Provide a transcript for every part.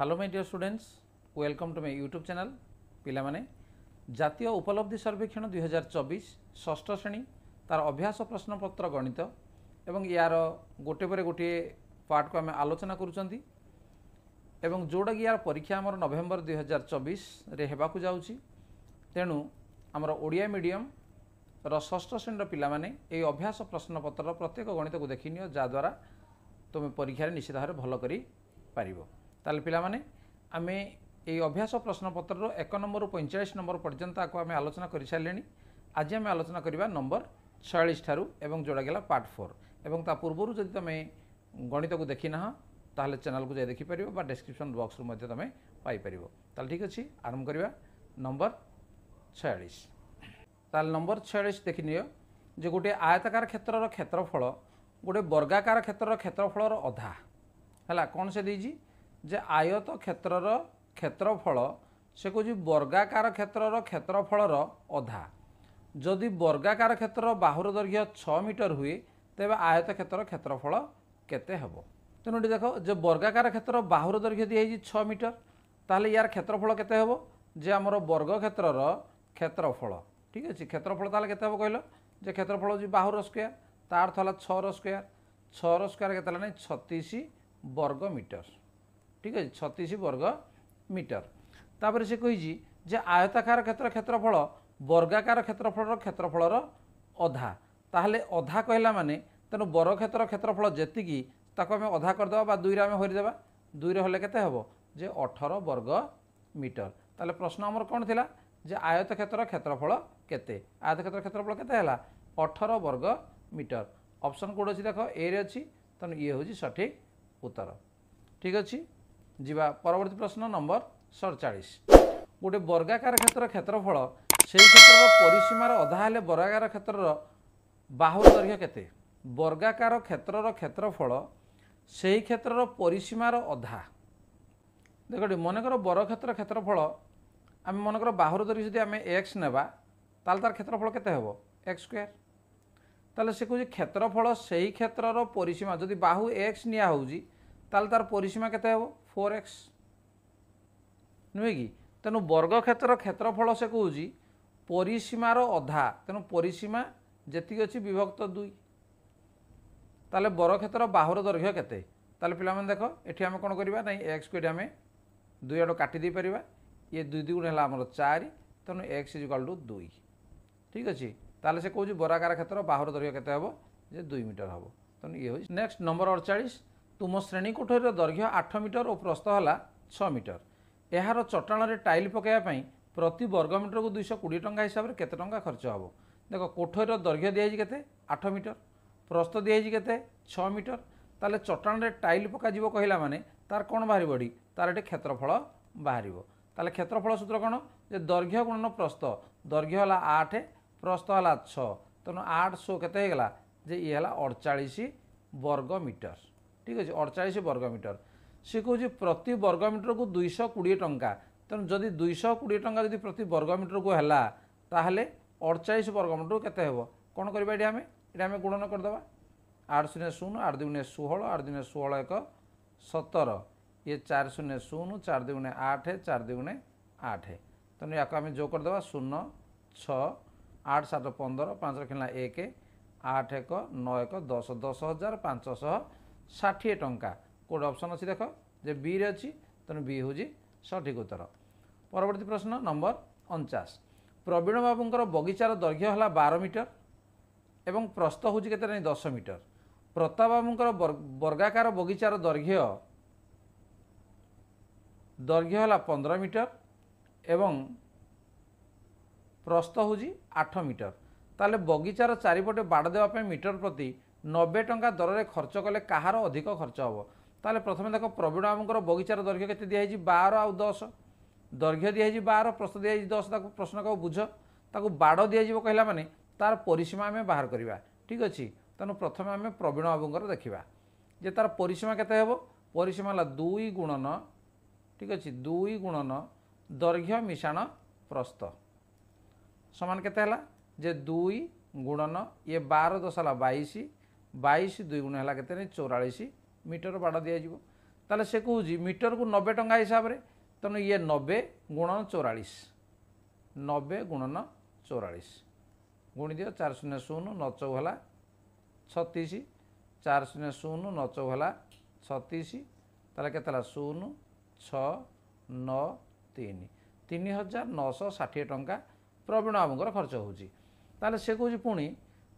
Hello my dear students, welcome to my YouTube channel. पिला माने जातीय उपलब्धि सर्वेक्षण 2024 षष्ठ श्रेणी तार अभ्यास प्रश्नपत्र गणित एवं यार गोटे पर गोटे पार्ट को आम आलोचना करुँच एवं जोड़ा कि यार परीक्षा आमर नवेम्बर 2024 रे हेबाकु जाउची। तेणु आमर ओडिया मीडियम षष्ठ श्रेणी पिला माने ए अभ्यास प्रश्नपत्र प्रत्येक गणित को देखि नियो, जहाद्वारा तुम परीक्षा निश्चित भाव भल करि पारिबो। ताले पिला माने आमे ए अभ्यास प्रश्नपत्र 1 नंबर 45 नंबर पर्यंत आको आमे आलोचना करि सारलेनी। आज आमे आलोचना करिबा नंबर 46 ठारू एवं जोड़ा गेला पार्ट 4 एवं ता पूर्वरु जदि तमे गणित को देखि ना ताहले चैनल को जाय देखि परिबो बा डिस्क्रिप्शन बॉक्स रु मध्ये तमे पाई परिबो। ताले ठीक अछि, आरंभ करिबा नंबर 46। ताले नंबर 46 देखि नियो जे गोटे आयताकार क्षेत्रर क्षेत्रफल गोटे वर्गाकार क्षेत्रर क्षेत्रफलर अधा हला। कोन से देजी जे आयत क्षेत्रर क्षेत्रफल से कौच वर्गाकार क्षेत्रर क्षेत्रफलर अधा। जदि वर्गाकार क्षेत्र बाहुर दैर्घ्य 6 मीटर हुए तेबे आयत क्षेत्र क्षेत्रफल केते हेबो। तेणु देख जे वर्गाकार क्षेत्र बाहुर दैर्घ्य दी 6 मीटर, ताहले यार क्षेत्रफल केते हेबो जे आमर वर्ग क्षेत्रर क्षेत्रफल। ठीक अछि, क्षेत्रफल ताहले केते हेबो कहलो जे क्षेत्रफल जे बाहुर स्क्वायर तार अर्थ होला 6 रो स्क्वायर। 6 रो स्क्वायर केते होला 36 वर्ग मीटर। ठीक है, 36 वर्ग मीटर। तापर से कही जे आयताकार क्षेत्र क्षेत्रफल वर्गाकार क्षेत्रफल क्षेत्रफलर अधा। ताहले अधा कहला माने तेणु वर्ग क्षेत्र क्षेत्रफल जेतिकी ताको आमे अधा करदेबा बा 2 रे आमे होरि देबा। 2 रे होले केते हेबो जे 18 वर्ग मीटर। ताहले प्रश्न हमर कोन थिला जे आयत क्षेत्र क्षेत्रफल केते। आयत क्षेत्र क्षेत्रफल केते हला 18 वर्ग मीटर। ऑप्शन कोड अछि देखो ए रे अछि, तेणु ये होछि सठिक उत्तर। ठीक अछि, जीवा परवर्ती प्रश्न नंबर 47। गोटे वर्गाकार क्षेत्र क्षेत्रफल से क्षेत्र परिसीमार अधा हेले वर्गाकार क्षेत्र बाहुर दैर्घ्य केते। वर्गाकार क्षेत्रर क्षेत्रफल से क्षेत्र परिसीमार अधा। देखो मनकर वर्ग क्षेत्र क्षेत्रफल आम मनकर बाहुर दैर्घ्य जदि आम एक्स नेबा ताल तार क्षेत्रफल केते हेबो एक्स स्क्वायर। ताले से कहूँ क्षेत्रफल से क्षेत्रर परिसीमा जदि बाहु एक्स निया होउजी ताल तार परिसीमा केते हेबो 4x नुहे कि। तेणु वर्ग क्षेत्र क्षेत्रफल से कहूँ परिसीमार अधा, तेणु परिसीमा जेतिक अच्छी विभक्त 2। ताले वर्ग क्षेत्र बाहुर दैर्घ्य केते। ताले पिला माने देखो एठी आमे कोन करिबा नै x को एठी आमे 2 आडो काटि दे परिबा। ये 2 2 गुण हला हमर 4, तेणु x = 2। ठीक अछि, ताले से कहूँ वर्गाकार क्षेत्र बाहुर दैर्घ्य केते हेबो जे 2 मीटर हेबो। तेणु ये होई नेक्स्ट नंबर 48। तुम श्रेणी कोठरीर दैर्घ्य 8 मीटर और प्रस्थ है 6 मीटर। यार चट्टाण रे टाइल पकाइवाई प्रति वर्ग मीटर को 220 टंका हिसाब से केते टंका खर्च हम। देख कोठरीर दैर्घ्य दिखाई केते 8 मीटर, प्रस्थ दिखाई केते 6 मीटर। ताले चट्टाण रे टाइल पका जीवो कहला माने तार कोन बाहरी बडी तार एटे क्षेत्रफल बाहरिबो। ताले क्षेत्रफल सूत्र कोन जे दैर्घ्य गुणन प्रस्थ। दैर्घ्य हला 8, प्रस्थ हला 6, तेणु 8 100 केते हे गला जे ये हला 48 वर्ग मीटर। ठीक है, 48 वर्ग मीटर। सी कहूँ प्रति वर्ग मीटर को 220 टंका। तेणु जदि 220 टंका जदि प्रति वर्ग मीटर को है ताहले 48 वर्ग मीटर केते हेबो कोन करबा एठी आमे गुणन कर देबा। 8 0 0 8 2 16 8 2 16 1 17 ये 4 0 0 4 2 8 4 2 8। तेणु याको आमे जो कर देबा 0 6 8 7 15 5 खेलना 1 8 1 9 1 10 10,560 टंका। कोड ऑप्शन अच्छी देख जे बी रे अच्छी, तेणु बी हूँ सठिक उत्तर। परवर्ती प्रश्न नंबर 49। प्रवीण बाबूंकर बगीचार दैर्घ्य है 12 मीटर एवं प्रस्थ हूँ के 10 मीटर। प्रताप बाबूंकर वर्गाकार बगीचार दैर्घ्य है 15 मीटर एवं प्रस्थ हूँ 8 मीटर। ताले बगीचार चारिपटे बाड़ देवाई मीटर प्रति 90 टंका दर में खर्च कले कहार अधिक खर्च हम। ताले प्रथम देख प्रवीण बाबूंकर बगीचार दैर्घ्य केते दिखाई 12 आउ 10। दैर्घ्य दिखाई 12, प्रस्थ दिखाई 10। ताको प्रश्न को बुझ ताको बाड़ दिया कहला माने तार परिसीमा आमे बाहर करबा। ठीक अछि, तेणु प्रथम आमे प्रवीण बाबूंकर देखिबा जे तार परिसीमा केते हेबो। परिसीमा हला 2 गुणन, ठीक अछि, 2 गुणन दैर्घ्य मिशाण प्रस्थ समान केते हला जे 2 गुणन ये 12 10 हला 22, 22 2 गुण है 44 मीटर बाड़ दिज्व। ताले से कहूँ मीटर को 90 टंका हिसाब से तेणु ये 90 गुणन 44 90 गुणन 44 गुणी दियो 4 शून्य 0 9 चौहला 36 4 शून्य 0 9 चौहला 36 ताले केतला 0 6 9 3 3960 टंका प्रवीण बाबूंकर खर्च होची ताले से कहूँ पुणी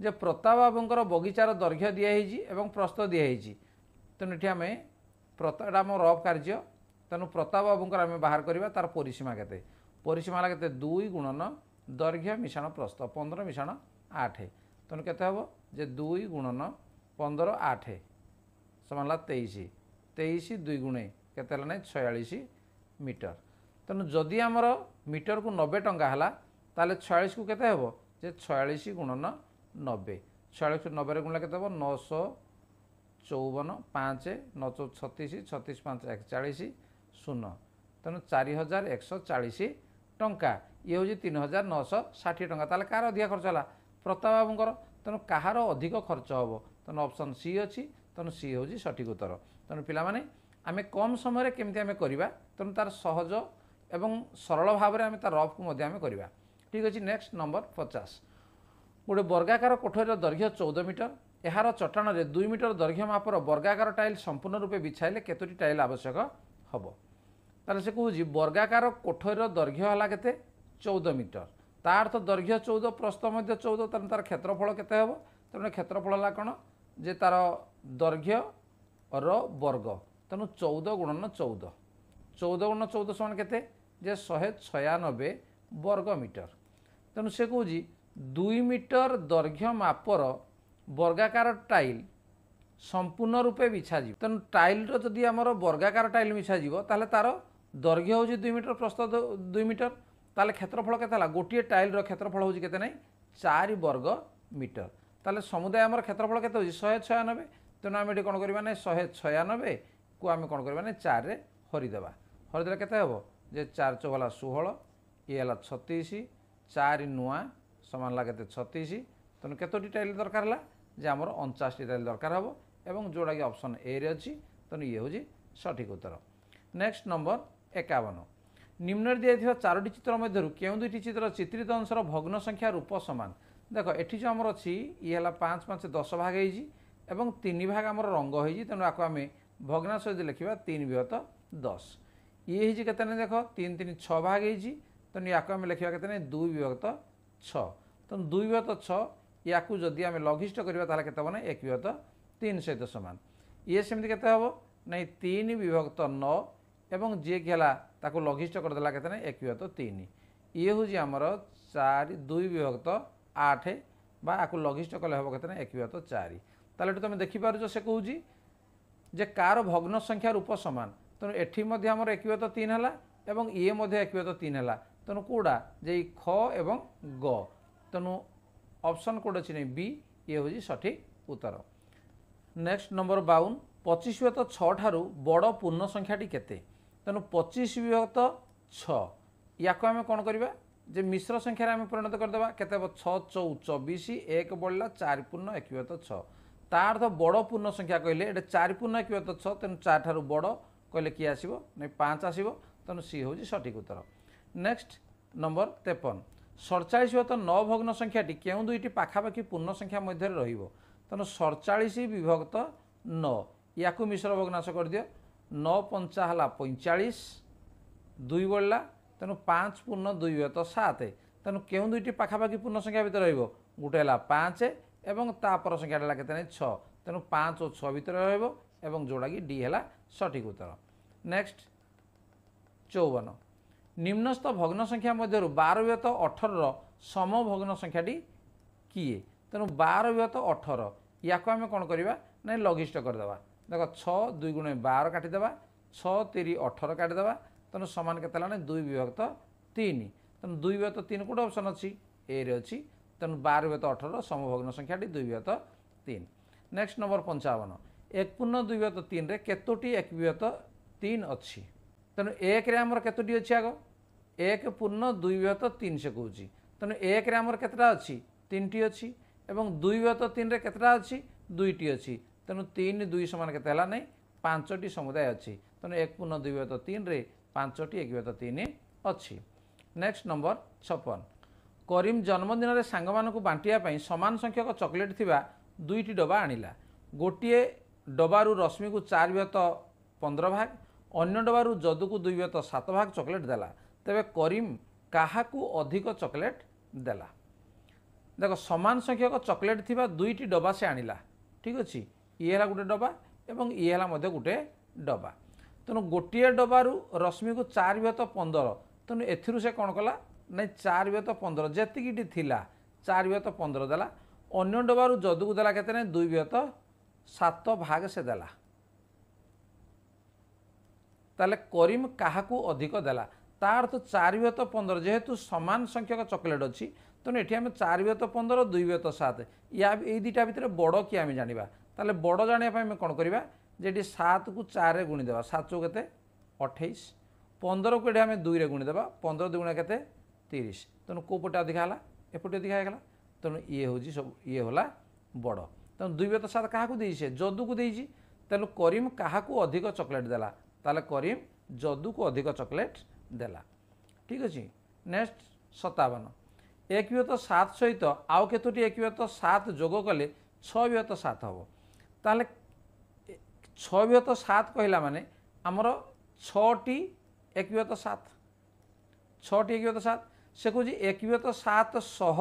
जे प्रताप बाबूंकर बगीचार दैर्घ्य दिखाई एवं प्रस्थ दिखाई तेणु ये आम प्रताप आम रफ कार्य तेणु प्रताप बाबूंकर आम बाहर करवा तार परिसीमा केते परिसीमा केते 2 गुणन दैर्घ्य मिशाण प्रस्थ 15 मिशाण 8 तेणु केते हम जे 2 गुणन 15 8 समान 23 23 2 गुणे केते ना 46 मीटर तेणु जदि आमर मीटर को 90 टंका है ताले 46 को केते हम जे 46 गुणन 90 46 90 गुणा केते हम 954 5 9 36 36 5 41 0 तेणु 4140 टंका ये हूँ 3960 टंका ताले कार अधिक खर्च है प्रताप बाबूंकर तेणु कहार अधिक खर्च हम तेणु ऑप्शन सी अच्छी तेणु सी हूँ सठिक उत्तर तेणु पाने आम कम समय केमती आम करवा तेणु तार सहज एवं सरल भाव में आम तार रफ को आम करवा ठीक अच्छे। नेक्स्ट नंबर 50 गोटे वर्गाकार कोठरीर दैर्घ्य 14 मीटर यार चट्टाण 2 मीटर दैर्घ्य मापर वर्गाकार टाइल संपूर्ण रूपे बिछाइले केतोटी टाइल आवश्यक हम ताले से कहूँ वर्गाकार कोठरीर दैर्घ्य है केते 14 मीटर तार तो दैर्घ्य 14 प्रस्थ 14 तेणु तार क्षेत्रफल केते हम तेणु क्षेत्रफल है कौन जे तार दैर्घ्य वर्ग तेणु 14 गुणन 14 14 गुणन 14 समान केते जे 196 वर्ग मीटर तेणु से कहूँ 2 मीटर दैर्घ्य मापर वर्गाकार टाइल संपूर्ण रूपे बिछाजी तेणु टाइल जदि आमर वर्गाकार टाइल मिछाजी ताले तार दैर्घ्य हूँ 2 मीटर प्रस्थ 2 मीटर ताले क्षेत्रफल केते गोटे टाइल क्षेत्रफल हूँ केते नहीं 4 वर्ग मीटर ताले समुदाय आमर क्षेत्रफल केते हूँ 196 तेणु आम ये कौन करवा ना 196 को आम कौन करवा ना 4 रे हरिदेवा हरिदेले केते हम जे 4 चौहला 16 ये है 36 4 नुआ समान लगे 36 तेणु केतोटी टाइल दरकार है जे आमर 49 टाइल दरकार हम एवं जोड़ा कि ऑप्शन ए रे अच्छी तेणु ये हूँ सठिक उत्तर। नेक्स्ट नंबर 51 निम्न दिया 4टी चित्र मध्य क्यों 2टी चित्र चित्रित अंशर भग्न संख्या रूप सामान देख एटी जो आमर अच्छी ये है 5 5 10 भाग एवं 3 भाग आमर रंग हो तेणु आपको आम भग्नांश लिखा 3 विभक्त 10 ये होते देख 3 3 6 भाग तेणु या लिखा के 2 विभक्त 6 तेणु 2 विभक्त 6 या जदि आम लघिष्ठ करवा के 1 विभक्त 3 सहित सामान ये सेमती के हम नहीं 3 विभक्त 9 एवं जी कि है लघिष्ठ करदेला के 1 विभक्त 3 ये हूँ आमर 4 2 विभक्त 8 बा लघिष्ठ कले हम के 1 विभक्त 4 ताले तुम देखिपार से कहूँ जे कार भग्न संख्या रूप सामान तेणु एठी आमर 1 विभक्त 3 है एवं ये 1 विभक्त 3 है तेणु कौड़ा जे ख एवं ग तेणु ऑप्शन कोड अच्छी नहीं बी ये हूँ सठिक उत्तर। नेक्स्ट नंबर 52 25 विभक्त 6 ठारू बड़ पूर्ण संख्याटी केते तेणु 25 विभक्त 6 या आम कौन करवा जे मिश्र संख्यार आम परिणत करदे केते 6 4 24 1 बढ़ला 4 पूर्ण 1 विभक्त 6 तार अर्थ बड़ पूर्ण संख्या कहले ये 4 पूर्ण 1 विभक्त 6 तेणु 4 ठारू बड़ कहले किए आसो नहीं 5 आसो तेणु सी हूँ सठिक उत्तर। नेक्स्ट नंबर 53 47 विभक्त 9 भग्न संख्याटी क्यों 2टी पाखापाखि पूर्ण संख्या मध्य रहिबो तेणु 47 विभक्त 9 या मिश्र भग्नांश कर दियो 9 पंचा है 45 2 बढ़ला तेणु 5 पूर्ण 2 विभक्त 7 तेणु क्यों 2टी पाखापाखि पूर्ण संख्या भितर रहिबो गोटे है 5 एवं तापर संख्याटा के 6 तेणु 5 और 6 भितर रहिबो एवं जोड़ा कि डी है सठिक उत्तर। नेक्स्ट 54 निम्नस्थ भग्न संख्या मध्य 12 विभक्त 18 सम भग्न संख्याटी किए तेणु 12 विभक्त 18 या आम कौन करवा ना लघिष्ठ करदे देख 6 2 गुणे 12 काटिदेवा 6 3 18 काटिदेवा तेणु सामान के 2 विभक्त 3 तेणु 2 विभक्त 3 कौट ऑप्शन अच्छी ए रे अच्छी तेणु 12 विभक्त 18 समभग्न संख्याटी 2 विभक्त 3। नेक्स्ट नंबर 55 1 पूर्ण 2 विभक्त 3 रे केतोटी 1 विभक्त 3 अच्छी तेणु 1 रे आमर केतोटी अच्छी आग 1 पूर्ण 2 विभक्त 3 से कहूँ तेणु 1 रे आमर केतटा अच्छी 3टी अच्छी एवं 2 विभक्त 3 रे केतटा अच्छी 2टी अच्छी तेणु 3 2 समान केते हला नहीं ପାଞ୍ଚଟି ସମୁଦାୟ ଅଛି ତେଣु 1 ପୂର୍ଣ୍ଣ 2 ବ୍ୟତୀତ 3 ପାଞ୍ଚଟି 1 ବ୍ୟତୀତ 3 ଅଛି। नेक्स्ट नंबर 56 करीम जन्मदिन में सांग मानक बांटिया समान संख्यक चॉकलेट थिबा दुईटी डबा आनिला गोटे डबारू रश्मि को 4 व्यतीत 15 भाग अन्य डबारू जदू को 2 व्यतीत 7 भाग चॉकलेट देला तेबे करीम काहाकू अधिक चॉकलेट देला। देख समान संख्यक चॉकलेट थिबा दुईटी डबा से आनिला ठीक अच्छे ये है गोटे डबा एवं ये है गोटे डबा तेणु गोटे डबारू रश्मि को 4 व्यतीत 15 तेणु एथिरु से कौन कला ना 4 व्यतीत 15 जेतिकी थिला 4 व्यतीत 15 देला अन्य डबारू जदू को देला केते ना 2 व्यतीत 7 भाग से देला ताले करीम काहाकू अधिक देला तार तो 4 व्यतीत 15 जेहेतु समान संख्यक चॉकलेट अच्छी तेणु ये आम 4 व्यतीत 15 2 व्यतीत 7 या ये दुटा भितर बड़ किए आम जाना ताले बड़ जानापी कौन करवा जे 7 को 4 रे गुणीदेवा 7 चौ केते 28 15 को आम 2 रे गुणीदेवा 15 2 गुणा केते 30 तेणु कौ पटे अधिका है एपटे अधिका है तेणु ये हूँ सब ये होला बड़ तेणु 2 व्यतीत 7 क्या देसी जदू को देसी तेणु करीम क्या अधिक चॉकलेट देला ताले करीम जदू को अधिक चॉकलेट देला ठीक अच्छे। नेक्स्ट 57 1 व्यतीत 7 सहित आउ केतोटी 1 व्यतीत 7 जोग कले 6 व्यतीत 7 हम ताले 6 व्यतीत 7 कहला माने आमर 6टी 1 व्यतीत 7 6टी 1 व्यतीत 7 से कौन 1 व्यतीत 7 सह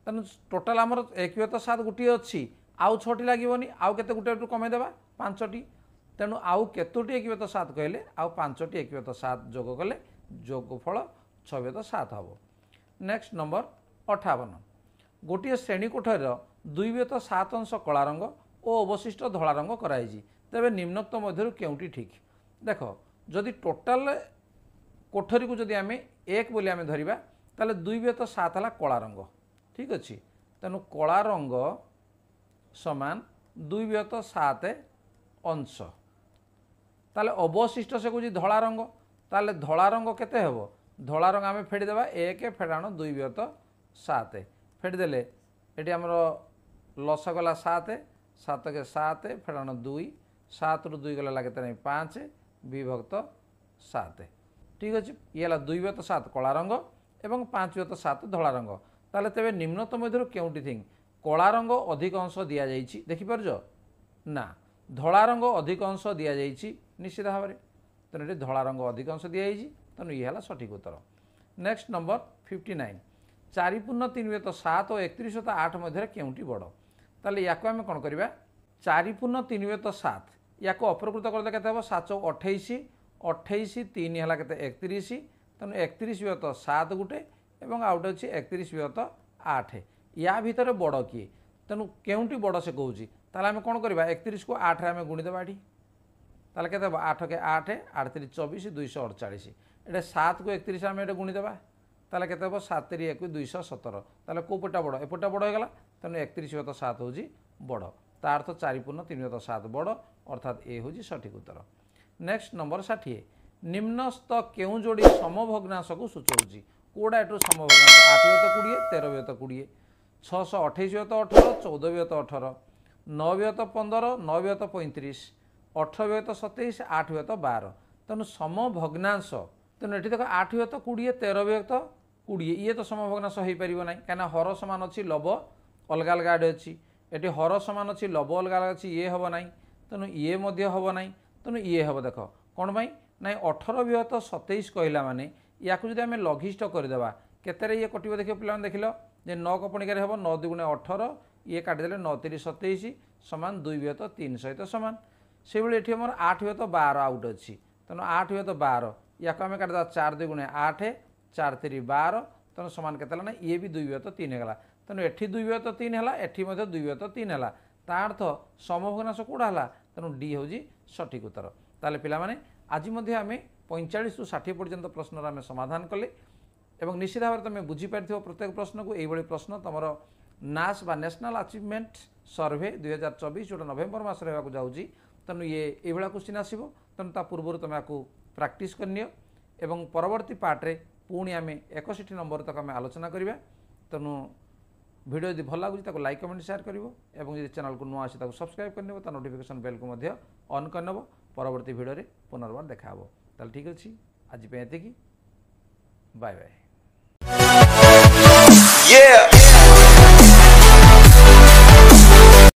तेणु टोटाल आमर 1 व्यतीत 7 गोटे अच्छी आउ 6टी लगे आउ केते गोटे कमेदेवा 5टी तेणु आउ केतोटी 1 व्यतीत 7 कहले आउ 5टी 1 व्यतीत 7 जोग कले जोगफल 6 व्यतीत 7 हम। नेक्स्ट नंबर 58 गोटे श्रेणी कोठर 2 व्यतीत 7 अंश कला रंग और अवशिष्ट धला रंग कराई तेबे निम्नोक्त मध्य केउटी ठीक देख जदि टोटाल कोठरी को जदि आम 1 बोली आम धरिबा ताले 2 व्यतीत 7 है कला रंग ठीक अच्छे तेणु कला रंग समान 2 व्यतीत 7 अंश ताले अवशिष्ट से कौन धला रंग ताले धला रंग केते हेबो धला रंग आम फेड़देवा 1 फेड़ाण 2 व्यतीत 7 फेड़देले ये आमर लस गला 7 7 के 7 फेड़ाण 2 7 रु 2 गला केते नहीं 5 विभक्त 7 ठीक अच्छे ये 2 व्यतीत 7 कला रंग एवं 5 व्यतीत 7 धला रंग ताले तेबे निम्नतम मध्य केउटी थिंग कला रंग अधिक अंश दि जाइछि देखिपार ना धला रंग अधिक अंश दि जाइछि निश्चित भाव में तेणु ये धला रंग अधिक अंश दि जाइछि तेणु ये है सठिक उत्तर। नेक्स्ट नंबर 59 4 पूर्ण 3 व्यतीत 7 और 31 व्यतीत 8 मध्य केउटी बड़ ताले याको आम कौन करवा 4 पूर्ण 3 व्यतीत 7 याको अपरकृत करदे केते हबो 7 28 28 3 है केते 31 तेणु 31 व्यतीत 7 गुटे एवं आउट अच्छी 31 व्यतीत 8 या भितर बड़ किए तेणु केउटी बड़ से कहूँ ताले आम कौन करवा 31 को 8 रे आम गुणीदेवा ये ताले केते 8 के 8 8 3 24 248 ये 7 को 31 आम ये गुणीदेवा ताले केते हम 7 3 1 217 ताले को पटा बड़ एपटा बड़ होगा तेणु 31 व्यतीत 7 हूँ बड़ तार तो 4 पूर्ण 3 व्यतीत 7 बड़ अर्थात ए हूँ सठिक उत्तर। नेक्स्ट नंबर 60 निम्नस्थ केउ जोड़ी समभग्नांश को सूचौची कौटा एटू समभग्नांश 8 व्यतीत 20 13 व्यतीत 20 628 व्यतीत 18 14 व्यतीत 18 9 व्यतीत 15 9 व्यतीत 35 18 व्यतीत 27 8 व्यतीत 12 तेणु समभग्नांश तेणु ये देख 8 व्यतीत 20 13 व्यतीत 20 ये तो समभग्नांश हो पार ना कहीं हर सामान अच्छी लब अलग अलग आड़े अच्छी ये हर सामान अच्छी लब अलग अलग अच्छी ये हम ना तेणु ये हम ना तेणु ये हम देख कौन पाई ना 18 व्यतीत 27 कहला माने या जब आम लघिष्ठ करदेवा केते ये कटो देख पे देख लो जे 9 कपणिकार हम 9 2 18 ये काटिदेले 9 3 27 सामान 2 व्यतीत 3 सहित सामान से ये आम 8 व्यतीत 12 आउट अच्छी तेणु 8 व्यतीत 12 या आम काटिदेवा 4 2 8 4 3 12 तेणु सामान के ये भी 2 व्यतीत 3 होगा तेणु एठी 2 व्यतीत 3 है एठी 2 व्यतीत 3 है तार्थ समभग्नांश कौड़ा है तेणु डी हूँ सठिक उत्तर। ताले पिला माने आज आम 45 ରୁ 60 पर्यंत प्रश्न आम समाधान कले एवं निश्चित भाव में तुम बुझीपार प्रत्येक प्रश्न को यही प्रश्न तुम नास बा नेशनल अचिवमेंट सर्वे 2024 जो नवेम्बर मास होगा जाऊँगी तेणु ये क्वेश्चन आसो तेणु ता पूर्व तुम आपको प्राक्ट करनी एवं परवर्ती पार्ट्रे पुणी आम 61 नंबर तक आम आलोचना करवा तेणु वीडियो यदि भल लगुच लाइक कमेंट शेयर कर चैनल को नुआ आसी सब्सक्राइब कर नोटिफिकेशन बेल को ऑन कर परवर्ती भिडियो पुनर्बार देखा ताल ठीक अच्छे आज एति बाय बाय।